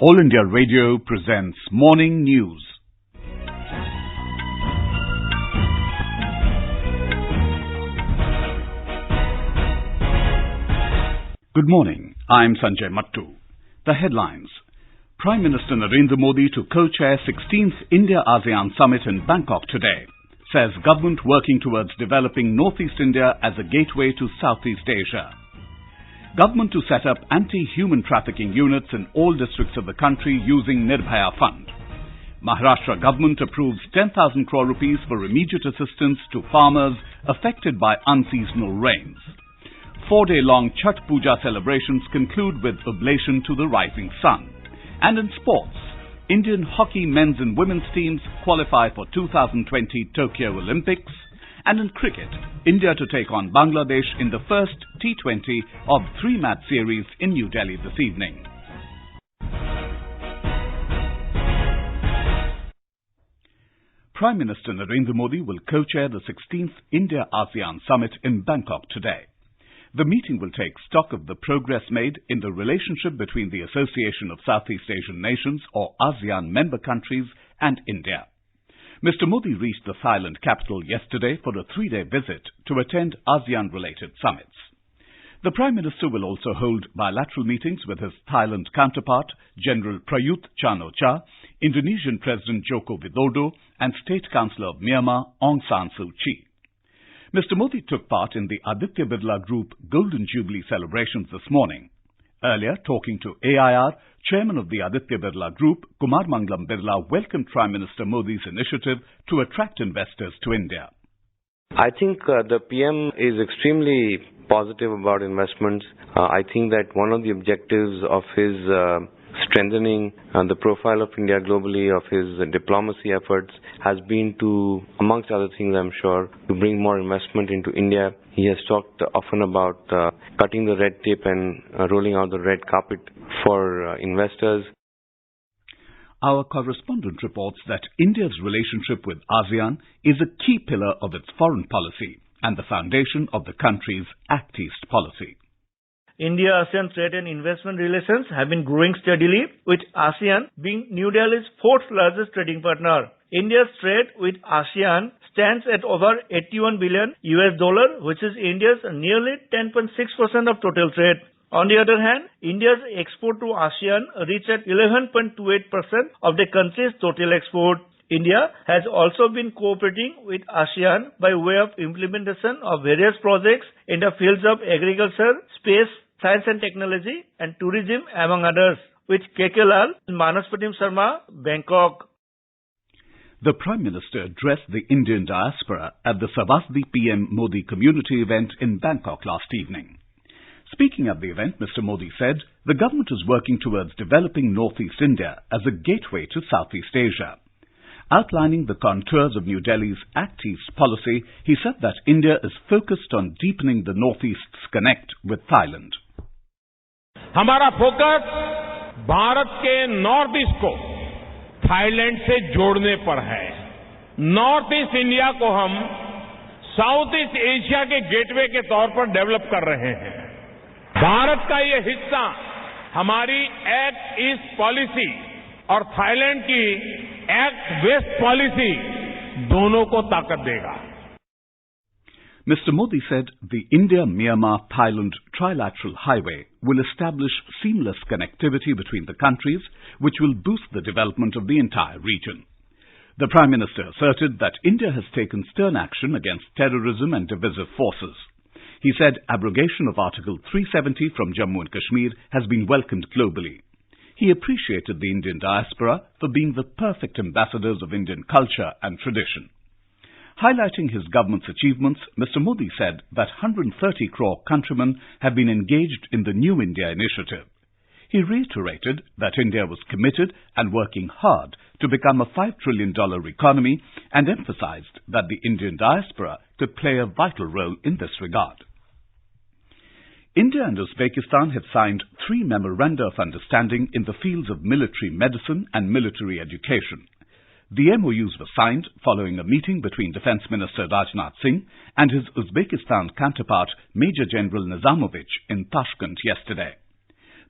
All India Radio presents Morning News. Good morning. I'm Sanjay Mattu. The headlines. Prime Minister Narendra Modi to co-chair 16th India-ASEAN Summit in Bangkok today. Says government working towards developing Northeast India as a gateway to Southeast Asia. Government to set up anti-human trafficking units in all districts of the country using Nirbhaya Fund. Maharashtra government approves 10,000 crore rupees for immediate assistance to farmers affected by unseasonal rains. 4-day-long Chhath Puja celebrations conclude with oblation to the rising sun. And in sports, Indian hockey men's and women's teams qualify for 2020 Tokyo Olympics. And in cricket, India to take on Bangladesh in the first T20 of 3-match series in New Delhi this evening. Prime Minister Narendra Modi will co-chair the 16th India-ASEAN Summit in Bangkok today. The meeting will take stock of the progress made in the relationship between the Association of Southeast Asian Nations, or ASEAN member countries, and India. Mr. Modi reached the Thailand capital yesterday for a 3-day visit to attend ASEAN-related summits. The Prime Minister will also hold bilateral meetings with his Thailand counterpart, General Prayut Chan-o-cha, Indonesian President Joko Widodo, and State Councillor of Myanmar, Aung San Suu Kyi. Mr. Modi took part in the Aditya Birla Group Golden Jubilee celebrations this morning. Earlier, talking to AIR, Chairman of the Aditya Birla Group, Kumar Mangalam Birla, welcomed Prime Minister Modi's initiative to attract investors to India. I think the PM is extremely positive about investments. I think that one of the objectives of his strengthening the profile of India globally, of his diplomacy efforts, has been to, amongst other things I'm sure, to bring more investment into India. He has talked often about cutting the red tape and rolling out the red carpet for investors. Our correspondent reports that India's relationship with ASEAN is a key pillar of its foreign policy and the foundation of the country's Act East policy. India-ASEAN trade and investment relations have been growing steadily, with ASEAN being New Delhi's fourth largest trading partner. India's trade with ASEAN stands at over $81 billion, which is India's nearly 10.6% of total trade. On the other hand, India's export to ASEAN reached at 11.28% of the country's total export. India has also been cooperating with ASEAN by way of implementation of various projects in the fields of agriculture, space, science and technology, and tourism, among others, with KK Lal and Manaspatim Sharma, Bangkok. The Prime Minister addressed the Indian diaspora at the Savasdi PM Modi community event in Bangkok last evening. Speaking at the event, Mr. Modi said the government is working towards developing Northeast India as a gateway to Southeast Asia. Outlining the contours of New Delhi's Act East policy, he said that India is focused on deepening the Northeast's connect with Thailand. हमारा focus Bharat के north east को Thailand से जोड़ने पर है। North east India को हम south east Asia के गेटवे के तौर पर डेवलप कर रहे हैं। भारत का ये हिस्सा हमारी एक्ट ईस्ट पॉलिसी और थाईलैंड की एक्ट वेस्ट पॉलिसी दोनों को ताकत देगा। Mr. Modi said the India-Myanmar-Thailand trilateral highway will establish seamless connectivity between the countries, which will boost the development of the entire region. The Prime Minister asserted that India has taken stern action against terrorism and divisive forces. He said abrogation of Article 370 from Jammu and Kashmir has been welcomed globally. He appreciated the Indian diaspora for being the perfect ambassadors of Indian culture and tradition. Highlighting his government's achievements, Mr. Modi said that 130 crore countrymen have been engaged in the New India initiative. He reiterated that India was committed and working hard to become a $5 trillion economy and emphasized that the Indian diaspora could play a vital role in this regard. India and Uzbekistan have signed 3 memoranda of understanding in the fields of military medicine and military education. The MOUs were signed following a meeting between Defence Minister Rajnath Singh and his Uzbekistan counterpart Major General Nizamovich in Tashkent yesterday.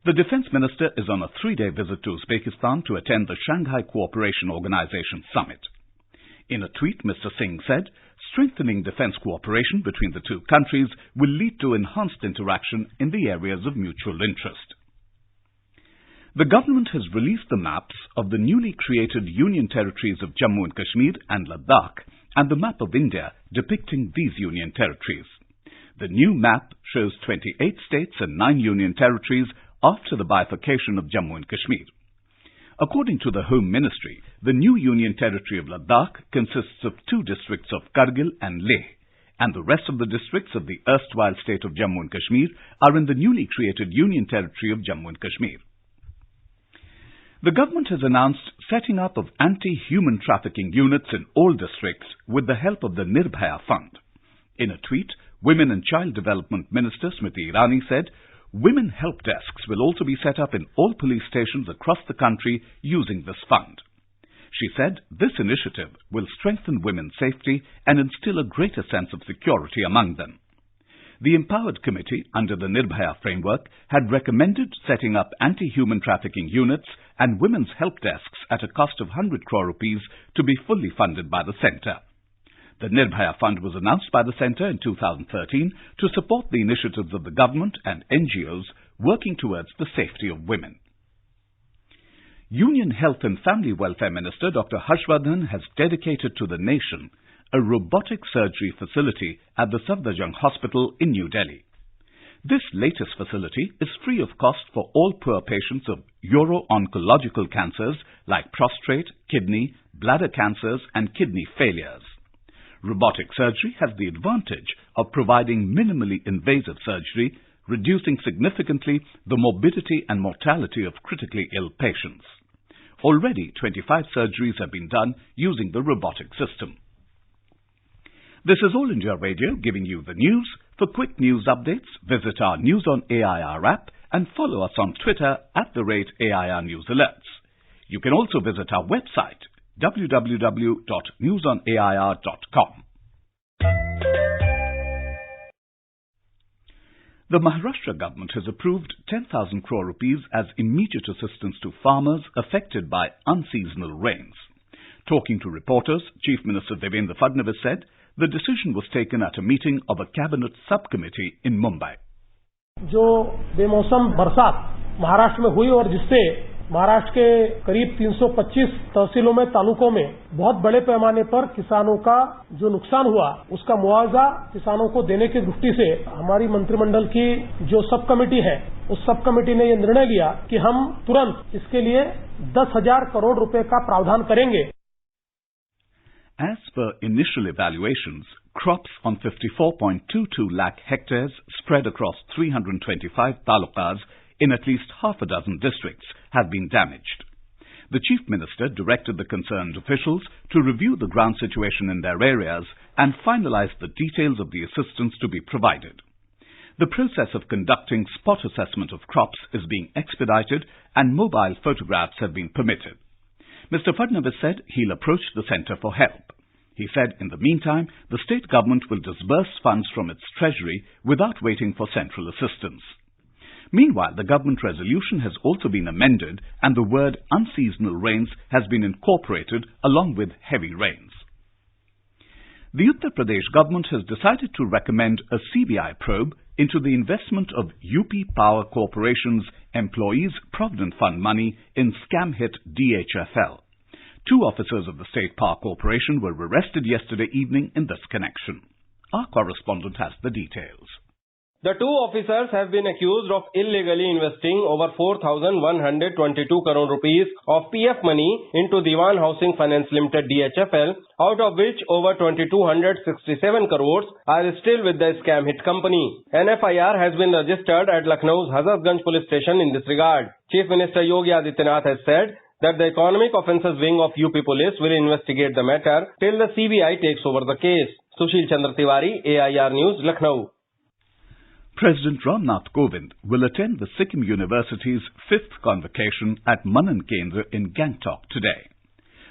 The Defence Minister is on a 3-day visit to Uzbekistan to attend the Shanghai Cooperation Organization Summit. In a tweet, Mr. Singh said, strengthening defence cooperation between the two countries will lead to enhanced interaction in the areas of mutual interest. The government has released the maps of the newly created Union Territories of Jammu and Kashmir and Ladakh and the map of India depicting these Union Territories. The new map shows 28 states and 9 Union Territories after the bifurcation of Jammu and Kashmir. According to the Home Ministry, the new Union Territory of Ladakh consists of 2 districts of Kargil and Leh, and the rest of the districts of the erstwhile state of Jammu and Kashmir are in the newly created Union Territory of Jammu and Kashmir. The government has announced setting up of anti-human trafficking units in all districts with the help of the Nirbhaya Fund. In a tweet, Women and Child Development Minister Smriti Irani said, women help desks will also be set up in all police stations across the country using this fund. She said this initiative will strengthen women's safety and instill a greater sense of security among them. The Empowered Committee under the Nirbhaya framework had recommended setting up anti-human trafficking units and women's help desks at a cost of 100 crore rupees to be fully funded by the centre. The Nirbhaya Fund was announced by the centre in 2013 to support the initiatives of the government and NGOs working towards the safety of women. Union Health and Family Welfare Minister Dr. Harshvardhan has dedicated to the nation a robotic surgery facility at the Safdarjung Hospital in New Delhi. This latest facility is free of cost for all poor patients of uro-oncological cancers like prostate, kidney, bladder cancers and kidney failures. Robotic surgery has the advantage of providing minimally invasive surgery, reducing significantly the morbidity and mortality of critically ill patients. Already, 25 surgeries have been done using the robotic system. This is All India Radio giving you the news. For quick news updates, visit our News on AIR app and follow us on Twitter @AIR News Alerts. You can also visit our website www.newsonair.com. The Maharashtra government has approved 10,000 crore rupees as immediate assistance to farmers affected by unseasonal rains. Talking to reporters, Chief Minister Devendra Fadnavis said the decision was taken at a meeting of a cabinet subcommittee in Mumbai. जो बेमौसम बरसात महाराष्ट्र में हुई और जिससे महाराष्ट्र के करीब 325 तहसीलों में तालुकों में बहुत बड़े पैमाने पर किसानों का जो नुकसान हुआ उसका मुआवजा किसानों को देने की दृष्टि से हमारी मंत्रिमंडल की जो सब कमेटी है उस सब कमेटी ने ये निर्णय लिया कि हम तुरंत इसके लिए 10,000 करोड़ रुपए का प्रावधान करेंगे. As per initial evaluations, crops on 54.22 lakh hectares spread across 325 talukas in at least half a dozen districts have been damaged. The Chief Minister directed the concerned officials to review the ground situation in their areas and finalize the details of the assistance to be provided. The process of conducting spot assessment of crops is being expedited and mobile photographs have been permitted. Mr. Fadnavis said he'll approach the centre for help. He said in the meantime, the state government will disburse funds from its treasury without waiting for central assistance. Meanwhile, the government resolution has also been amended and the word unseasonal rains has been incorporated along with heavy rains. The Uttar Pradesh government has decided to recommend a CBI probe into the investment of UP Power Corporation's Employees Provident Fund money in scam hit DHFL. 2 officers of the State Power Corporation were arrested yesterday evening in this connection. Our correspondent has the details. The 2 officers have been accused of illegally investing over 4,122 crore rupees of PF money into Diwan Housing Finance Limited DHFL, out of which over 2,267 crores are still with the scam hit company. An FIR has been registered at Lucknow's Hazratganj police station in this regard. Chief Minister Yogi Adityanath has said that the Economic Offences Wing of UP Police will investigate the matter till the CBI takes over the case. Sushil Chandra Tiwari, AIR News, Lucknow. President Ram Nath Kovind will attend the Sikkim University's 5th convocation at Manan Kendra in Gangtok today.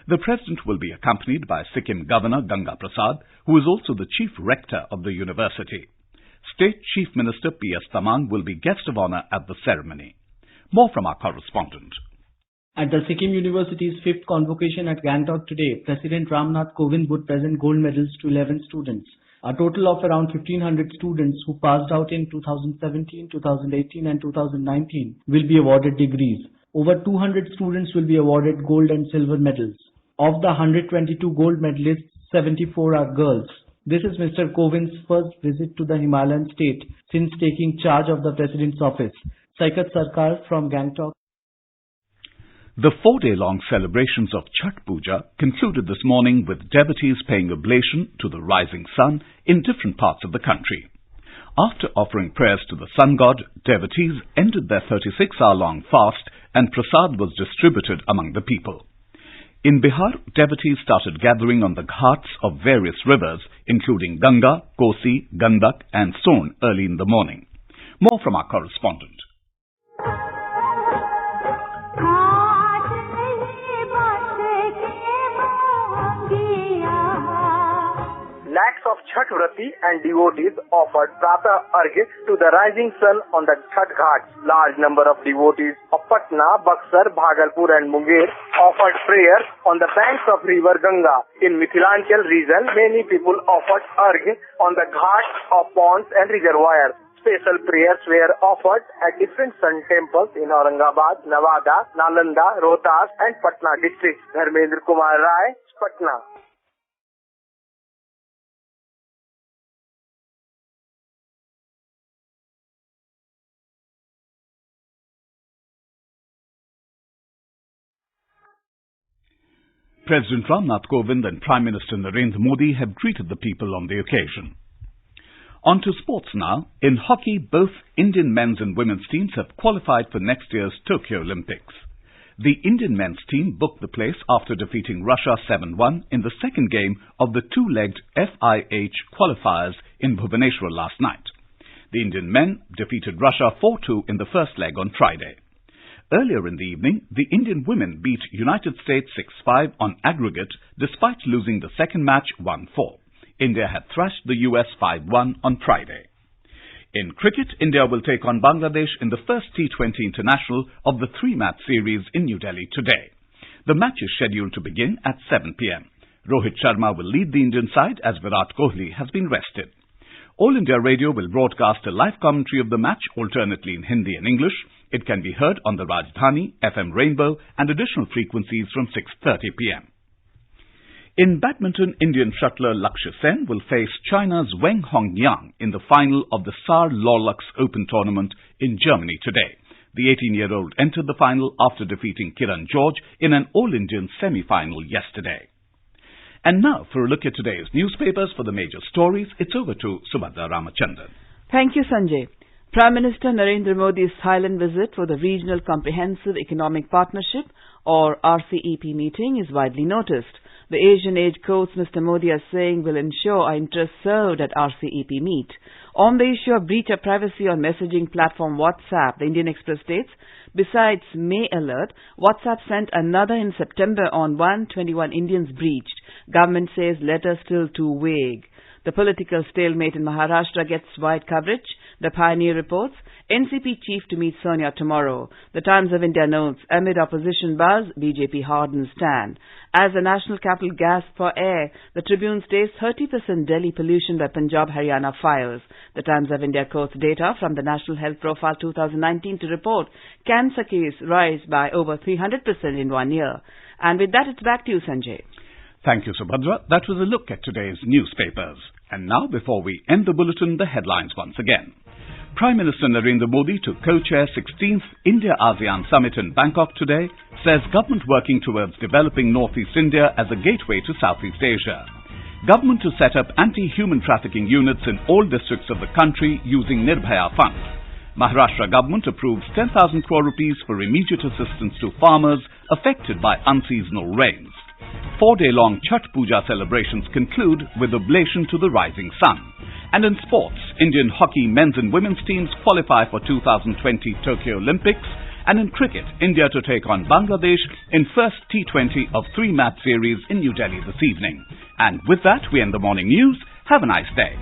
The President will be accompanied by Sikkim Governor Ganga Prasad, who is also the Chief Rector of the university. State Chief Minister P.S. Tamang will be guest of honour at the ceremony. More from our correspondent. At the Sikkim University's 5th convocation at Bangkok today, President Ramnath Kovind would present gold medals to 11 students. A total of around 1,500 students who passed out in 2017, 2018 and 2019 will be awarded degrees. Over 200 students will be awarded gold and silver medals. Of the 122 gold medalists, 74 are girls. This is Mr. Kovind's first visit to the Himalayan state since taking charge of the President's office. Saikat Sarkar from Gangtok. The 4-day-long celebrations of Chhath Puja concluded this morning with devotees paying oblation to the rising sun in different parts of the country. After offering prayers to the sun god, devotees ended their 36-hour-long fast and prasad was distributed among the people. In Bihar, devotees started gathering on the ghats of various rivers, including Ganga, Kosi, Gandak and Son early in the morning. More from our correspondent. Lakhs of Chhath Vrati and devotees offered Pratah Arghya to the rising sun on the Chhath Ghats. Large number of devotees of Patna, Buxar, Bhagalpur and Munger offered prayers on the banks of river Ganga. In Mithilanchal region, many people offered Arghya on the ghats of ponds and reservoirs. Special prayers were offered at different sun temples in Aurangabad, Nawada, Nalanda, Rohtas and Patna districts. Dharmendra Kumar Rai, Patna. President Ramnath Kovind and Prime Minister Narendra Modi have greeted the people on the occasion. On to sports now. In hockey, both Indian men's and women's teams have qualified for next year's Tokyo Olympics. The Indian men's team booked the place after defeating Russia 7-1 in the second game of the two-legged FIH qualifiers in Bhubaneswar last night. The Indian men defeated Russia 4-2 in the first leg on Friday. Earlier in the evening, the Indian women beat United States 6-5 on aggregate despite losing the second match 1-4. India had thrashed the US 5-1 on Friday. In cricket, India will take on Bangladesh in the first T20 international of the 3-match series in New Delhi today. The match is scheduled to begin at 7 p.m. Rohit Sharma will lead the Indian side as Virat Kohli has been rested. All India Radio will broadcast a live commentary of the match alternately in Hindi and English. It can be heard on the Rajdhani, FM Rainbow and additional frequencies from 6:30 p.m. In badminton, Indian shuttler Lakshya Sen will face China's Weng Hongyang in the final of the Saar Lorlux Open tournament in Germany today. The 18-year-old entered the final after defeating Kiran George in an all-Indian semi-final yesterday. And now, for a look at today's newspapers for the major stories, it's over to Subhadra Ramachandran. Thank you, Sanjay. Prime Minister Narendra Modi's Thailand visit for the Regional Comprehensive Economic Partnership, or RCEP meeting, is widely noticed. The Asian Age quotes Mr. Modi as saying will ensure our interests served at RCEP meet. On the issue of breach of privacy on messaging platform WhatsApp, the Indian Express states, besides May alert, WhatsApp sent another in September on 121 Indians breached. Government says letter still too vague. The political stalemate in Maharashtra gets wide coverage. The Pioneer reports, NCP chief to meet Sonia tomorrow. The Times of India notes, amid opposition buzz, BJP hardens stand. As the national capital gasps for air, the Tribune states 30% Delhi pollution by Punjab-Haryana fires. The Times of India quotes data from the National Health Profile 2019 to report cancer case rise by over 300% in 1 year. And with that, it's back to you, Sanjay. Thank you, Subhadra. That was a look at today's newspapers. And now, before we end the bulletin, the headlines once again. Prime Minister Narendra Modi to co-chair 16th India-ASEAN Summit in Bangkok today, says government working towards developing Northeast India as a gateway to Southeast Asia. Government to set up anti-human trafficking units in all districts of the country using Nirbhaya Fund. Maharashtra government approves 10,000 crore rupees for immediate assistance to farmers affected by unseasonal rains. 4-day-long Chhath Puja celebrations conclude with oblation to the rising sun. And in sports, Indian hockey men's and women's teams qualify for 2020 Tokyo Olympics. And in cricket, India to take on Bangladesh in first T20 of 3-match series in New Delhi this evening. And with that, we end the morning news. Have a nice day.